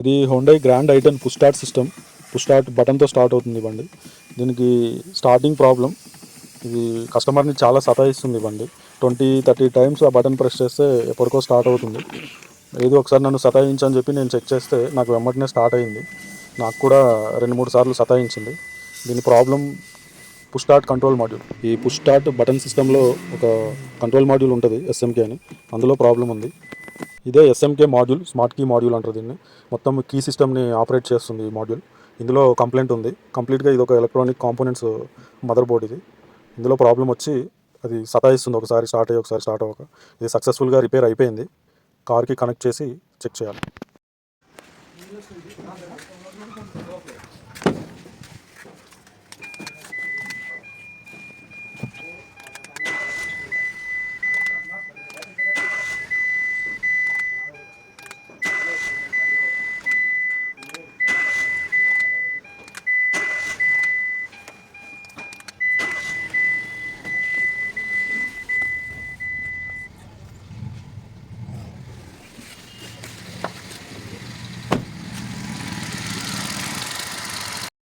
ఇది Hyundai Grand i ten push start system. Push start బటన్తో start అవుతుంది బండి. దీనికి స్టార్టింగ్ ప్రాబ్లం. ఇది కస్టమర్ని చాలా సతాయిస్తుంది బండి. 20-30 టైమ్స్ ఆ బటన్ ప్రెస్ చేస్తే ఎప్పటికో స్టార్ట్ అవుతుంది. ఏదో ఒకసారి నన్ను సతాయించని చెప్పి నేను చెక్ చేస్తే నాకు వెంటనే స్టార్ట్ అయింది. నాకు కూడా 2-3 సార్లు సతాయించింది. దీని problem push start control module. ఈ పుష్ స్టార్ట్ బటన్ సిస్టంలో ఒక కంట్రోల్ మాడ్యూల్ ఉంటుంది, ఎస్ఎంకే అని. అందులో ప్రాబ్లం ఉంది. ఇదే SMK module, smart key module అంటారు దీన్ని. మొత్తం కీ సిస్టమ్ని ఆపరేట్ చేస్తుంది ఈ మాడ్యూల్. ఇందులో కంప్లైంట్ ఉంది. కంప్లీట్గా ఇది ఒక ఎలక్ట్రానిక్ కాంపోనెంట్స్ మదర్ బోర్డ్. ఇందులో ప్రాబ్లం వచ్చి అది సతాయిస్తుంది. ఒకసారి స్టార్ట్ అయ్యి ఒకసారి స్టార్ట్ అవ్వక. ఇది సక్సెస్ఫుల్గా రిపేర్ అయిపోయింది. కార్కి కనెక్ట్ చేసి చెక్ చేయాలి.